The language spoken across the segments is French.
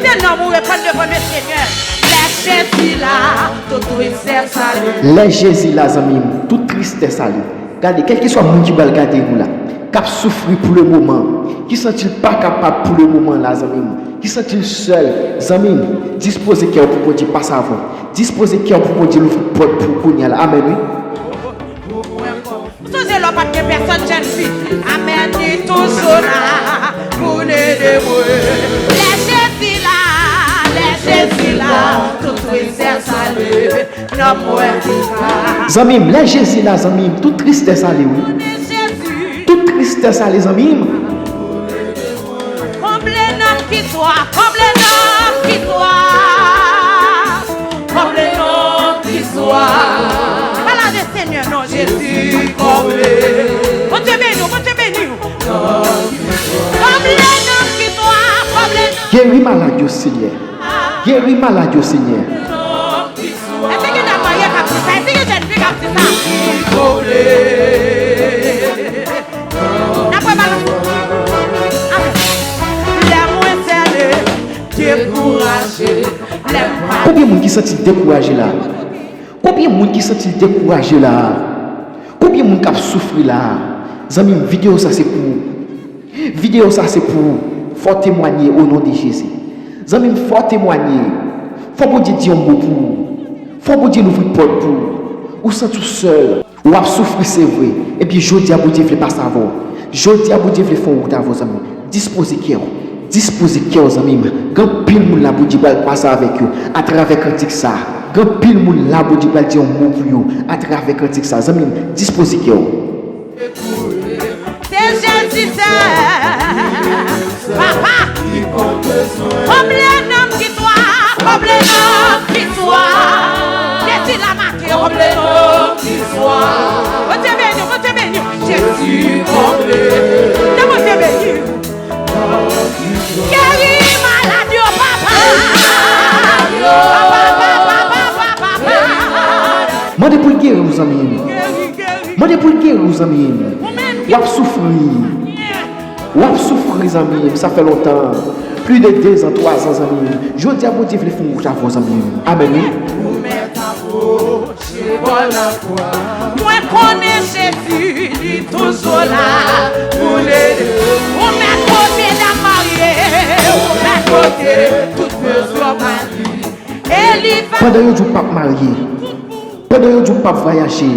Combien d'amour répondent devant le Seigneur? Les Jésus là, tout tristesse salé. Les Jésus là, amis, toute tristesse salé. Regardez, quel que soit le monde qui va regarder nous là, qui souffre pour le moment, qui sent-il pas capable pour le moment là, amis, qui sent-il seul, amis, disposez cœur pour dire pas avant, disposez cœur pour dire le porte pour qu'on y a. Amen, oui. Vous savez, là, pas de personne, jeune fille. Amen, dit tout cela, pour l'aider. Les Jésus là, tout tristesse salé. Non, moi, amis, les Jésus là, amis, toute tristesse salé, oui. Toute tristesse salé, amis. Comble l'homme qui soit, comble l'homme qui soit, comble l'homme qui soit. Voilà le Seigneur, non, Jésus, comble. Bon Dieu béni, bon Dieu béni. Comble l'homme qui soit, comble l'homme. Guéris malade au Seigneur. Guéris malade au Seigneur. Est-ce que tu as marié comme ça? Est-ce que tu as fait comme ça? Comble. N'après balance. Découragé. Combien de gens qui sont découragés là? Combien de gens qui sont découragés là? Combien de gens qui souffrent là? Amis, vidéo ça c'est pour. Vidéo ça c'est pour. Faut témoigner au nom de Jésus. Amis, faut témoigner. Faut vous dire un mot pour. Faut vous dire l'ouvrir porte pour. Ou sans tout seul. Ou à souffrir c'est vrai. Et puis je dis à vous dire ne pas savoir. Je dis à vous dire faire route à vos amis. Disposez cœur. Disposez cœur aux amis. Quand pile moun la bouti bal passer avec eux à travers cantique ça. Quand pile moun la bouti bal dire un mot pour eux à travers cantique ça. Amis, disposez cœur. C'est Jésus, papa. Comme les hommes qui soient, comme les hommes qui soient. Jésus la marqué, comme les hommes qui soient. Vous te bénis, Jésus, comme les. Vous te bénis. Guéris maladie, papa. Moi pour guérir aux amis. Moi pour guérir aux amis. Ou souffrir. Ou souffrir amis, ça fait longtemps. Plus de 2 ans, 3 ans amis. Je dis à vous dire les fonds à vos amis. Amen. Moi connais Jésus, il est toujours là pour l'aider. On met côté la mariée, on met côté toute mesure mariée. Pendant que vous ne pas marié, pendant que vous ne pas voyager.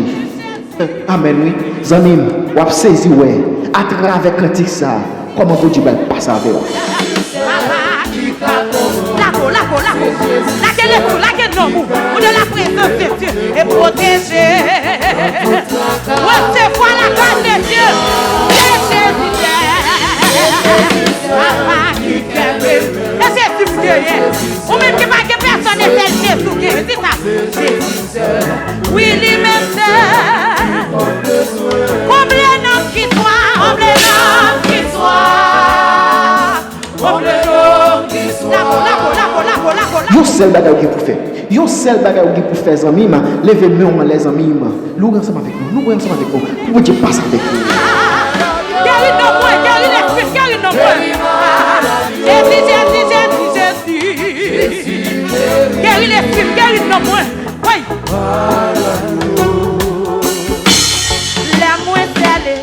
Amen, oui. Amis, vous avez saisi, ouais. À travers cantique ça, comment vous dites passer avec vous? Laquelle non, ou de la présence de Dieu et protéger. Recevoir la grâce de Dieu. Papa qui guérit. Et c'est tout guérir. Ou même qui va que personne n'est tel Jésus guérit. C'est ça. Oui, lui-même c'est. Comme les noms qui soient. Comme les noms qui soient. Comme les noms qui soient. Yon seul bagage pour faire. Yon seul bagage pour faire amis, levez-nous les amis. Nous ensemble avec nous. Nous ensemble avec nous. Pour dire passe avec nous. Guéris nos points, guéris l'esprit, guéris nos points. Jésus. Guéris l'esprit, guéris nos points. Oui. Les moins salés.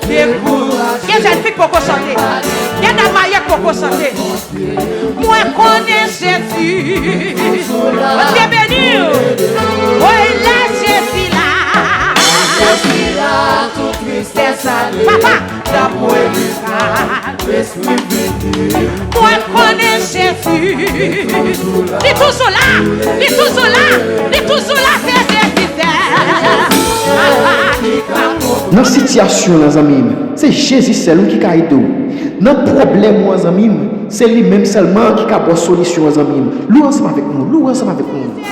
Il y a des filles pour chanter. Il y a des mariés pour chanter. Moi connais Jésus. On t'est béni. Oui, là, Jésus là. Jésus là, tout tristesse salé. Papa, d'amour moi connais Jésus. Il est toujours là. Il est toujours là. Il est toujours là, c'est Jésus. Dans la situation, les amis, c'est Jésus seul qui a aidé. Dans le problème, les amis, c'est lui-même seulement qui a une solution, les amis. Louez ensemble avec nous. Louez ensemble avec nous.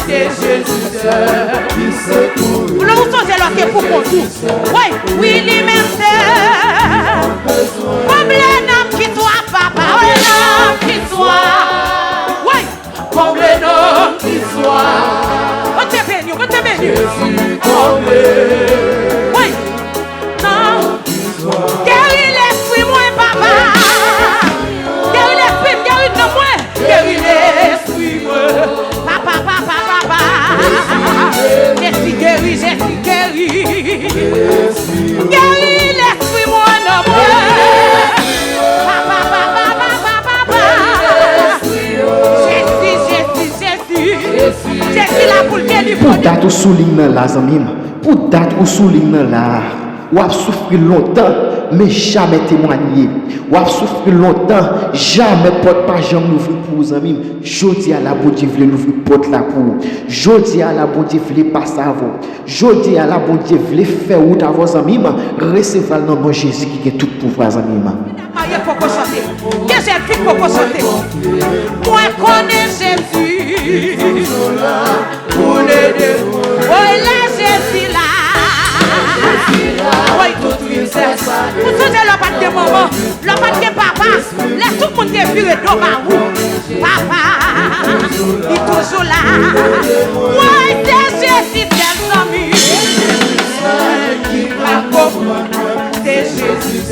C'est Jésus qui secoue. Vous le sentez là que pour conduire. Oui, oui, lui-même c'est. Comme les noms qui soient, papa, les noms qui soient. Oui, comme les noms qui soient. On te bénit, on te bénit. Jésus comblé. Oui, non. Guéris l'esprit. Guéris l'esprit, moi, non, moi. Jésus là pour délivrer. Pour date ou souligne là, zamim. Pour date ou souligne là. Ou a souffert longtemps, mais jamais témoigné. Ou a souffert longtemps, jamais porte pas jamais l'ouvrir pour vous amis. Jodi à la bon Dieu voulait l'ouvrir porte là pour. Jodi à la bon Dieu voulait passer avant. Jodi à la bon Dieu voulait faire route à vos amis. Recevoir le nom de Jésus qui est tout pouvoir amis. Marié pour chanter. Qu'est-ce que j'ai pour chanter? Moi connais Jésus. Pour l'aider. Oh là Jésus là. Oui, tout tristesse. Pour tout le pas de maman, le pas de papa, laisse tout le monde viré dans ma roue. Papa, il est toujours là. Oui, c'est Jésus, c'est ami. Qui va comprendre, c'est Jésus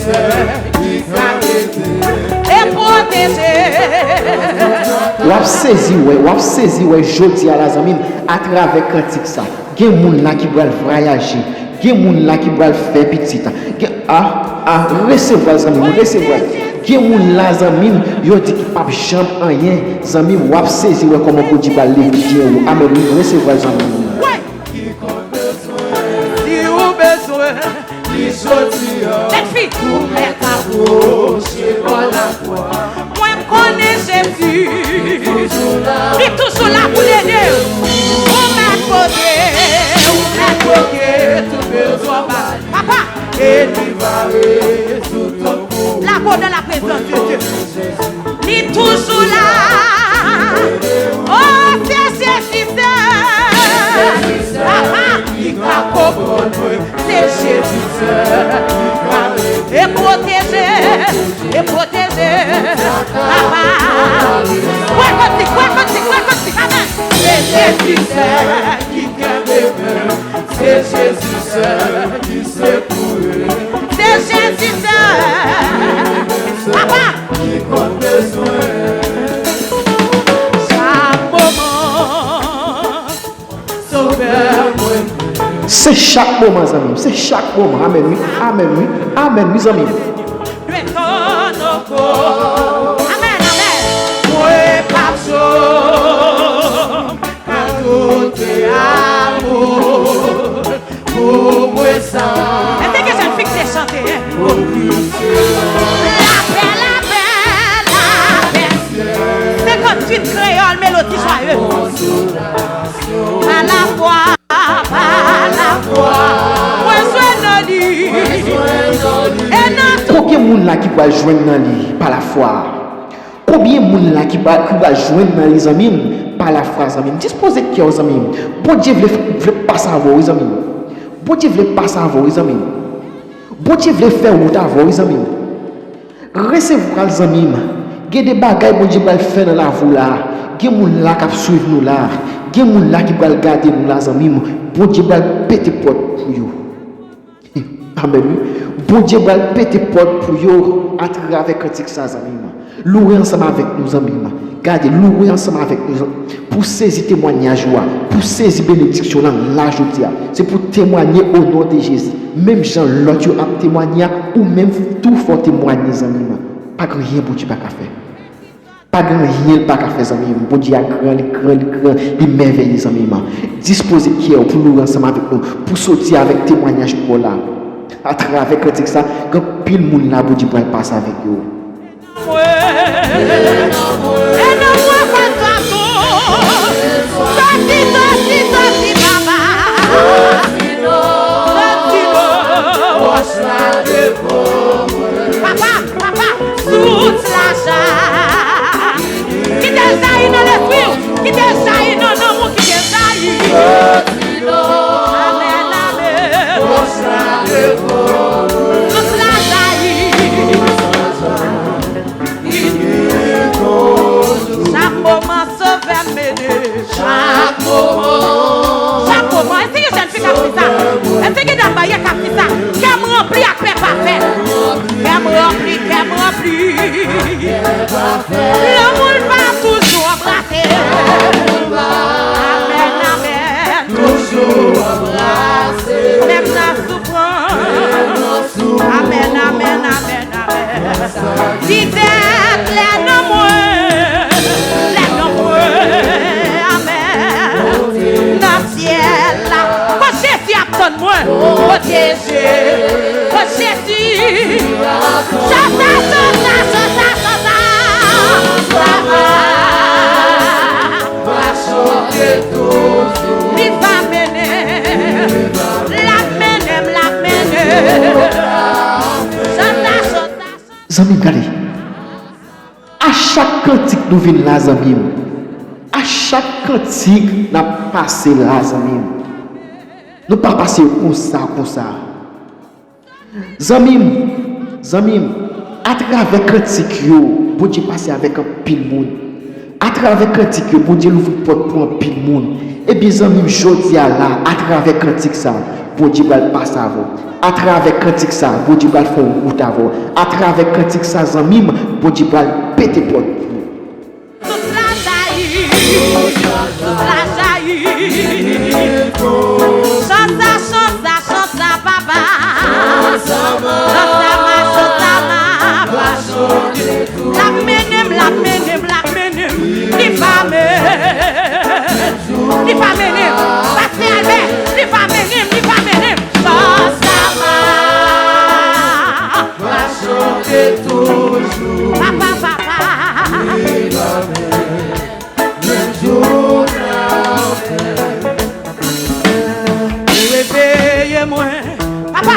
qui va et protéger. Ou a saisi, jodi à la zamim, à travers cantique ça. Il y a des gens là qui veulent voyager. Il y a des gens là qui veulent faire petit. Recevoir zamim, recevoir. Il y a des gens là zamim, ils dit qu'ils ne peuvent jamais rien. Zamim, ou a saisi comment vous dites amen, recevoir zamim. Cette fille, moi je connais Jésus. Il est toujours là pour l'aider. On m'a côté, tout besoin. Papa, et tu vas résoudre la voix de la présence de Dieu. Il est toujours là. Oh, c'est Jésus. Papa, il va comprendre. C'est Jésus. Et protéger. Papa. Quoi Amen. C'est Jésus qui t'aime. C'est Jésus qui secoue. C'est Jésus. Papa. Qui compte besoin. Chaque moment. Sauveur-moi. C'est chaque moment, amis. C'est chaque moment. Amen, oui. Amen, oui. Amen, oui, amis. Amen, amen. Moi, pas chaud. Car tout est amour. Pour moi, ça. Est-ce que j'ai fixé chanter? La paix. 58 créoles, mélodie joyeuse. À la fois. Combien de monde là qui va joindre dans lui par la foi? Combien de monde là qui va joindre dans les amis par la foi, amis? Disposez de cœur, amis. Bon Dieu veut passer à vous, amis. Bon Dieu veut passer à vous, amis. Bon Dieu veut faire route à vous, amis. Recevoir les amis. Il y a des bagages que bon Dieu va faire dans la vie là. Il y a des gens là qui suivent nous là. Il y a des gens là qui vont garder nous là, amis. Bon Dieu va péter porte pour vous. Amen. Bon Dieu va péter porte pour vous à travers cantique ça, amis. Louer ensemble avec nous, amis. Gardez, louer ensemble avec nous pour saisir témoignage, pour saisir bénédiction là, je dis. C'est pour témoigner au nom de Jésus. Même Jean, l'autre a témoigné, ou même tout faut témoigner, amis. Pas grand rien pour Dieu pas qu'à faire. Pas grand rien pas qu'à faire, amis. Bon Dieu a grand, il merveilleux, amis. Disposez cœur pour nous ensemble avec nous, pour sortir avec témoignage pour là. À travers cantique ça, quand pile monde là, bon Dieu va passer avec vous. Papa, toute la joie. Qui désaille dans l'esprit, qui désaille dans l'amour, qui désaille. Amen, amen. Toute la joie. Chaque moment sauver m'aider. Chaque moment. Est-ce que je ne fais qu'à ça? Est-ce que je ne fais qu'à ça? Qu'elle me remplit à paix parfait. Qu'elle me remplit. L'amour va toujours embrasser. Amen, amen. Toujours embrasser. même la souffrance. Amen, amen, amen, amen. Si t'es les nombreux, amen. Dans le ciel là, quand Jésus attend moi, quand Jésus, ça, il va mener, la mener. Zami, regardez. À chaque cantique nous venons là, Zami. À chaque cantique nous passons là, Zami. Nous pas passer comme ça. Zami, à travers cantique yo, bon Dieu passer avec un pile monde. À travers cantique yo, bon Dieu ouvre porte pour un pile monde. Et bien Zami, jodi là, à travers cantique ça, bon Dieu va passer avant. À travers cantique ça, bon Dieu va faire une route avant. À travers cantique ça, Zami, bon Dieu va péter porte. Chanta, papa. La menem. Li va menem. Pasteur Albert, li va menem. Va chanter toujours. Papa. Réveillez-moi, papa.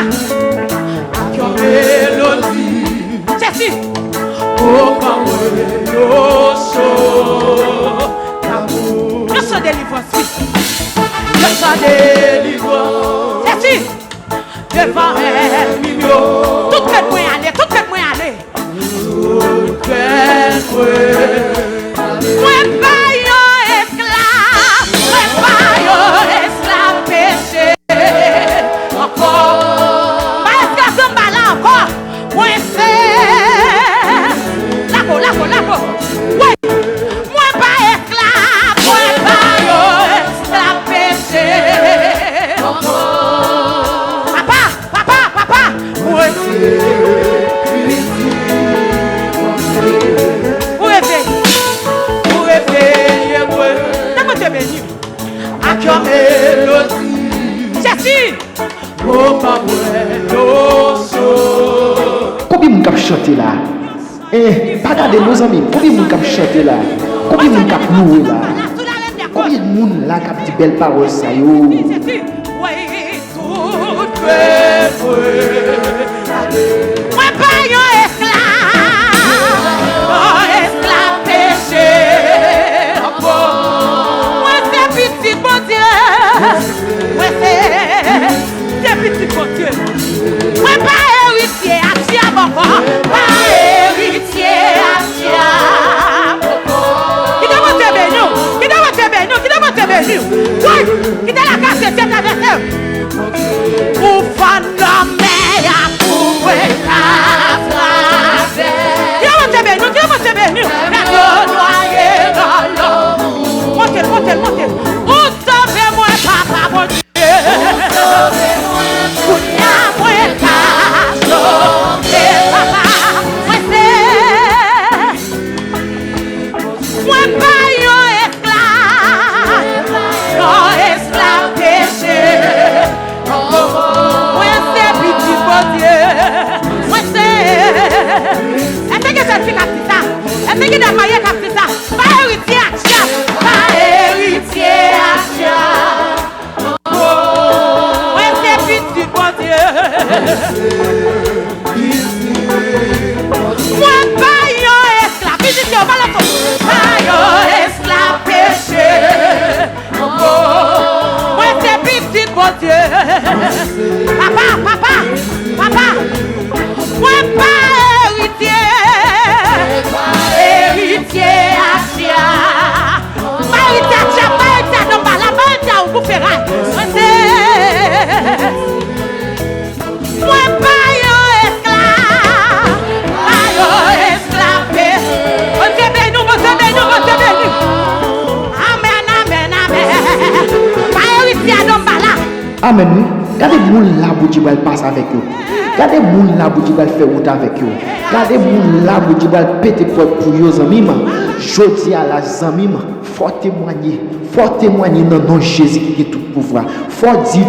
Avec une mélodie. C'est si. Oh, je suis délivrance. C'est si. Devant elle, tout fait moi aller. Moi pas yon esclave péché. Encore. Pas esclave Zambala encore. Moi c'est. Lako. Ouais. Moi pas esclave. Moi pas yon esclave péché. Papa. Moi combien de gens chanter là? Pas garder nos amis. Combien de gens chanter là? Combien de gens louer là? Combien de gens là qui dit belle parole ça yo? Moi pas yon esclave péché. Moi c'est petit bon Dieu. Moi c'est petit bon Dieu. Moi pas héritier à diable encore. Pas héritier à diable. Qui doit monter béni? Oui, qui doit la casser cette adversaire? Pour fan la mer pour la traverser. Qui doit monter béni? Noyé dans l'eau. Montez. Vous sauvez-moi, papa, mon Dieu. Papa, moi pas héritier à Tia. Pas héritier, non, pas la bande, ou vous ferrez. Moi pas esclave. Amen. Gardez moun là pour dire passe avec eux. Gardez moun là pour dire faire route avec eux. Gardez moun là pour dire péter porte pour eux amis. Jodi à la amis, faut témoigner dans nom Jésus qui a tout pouvoir. Faut dire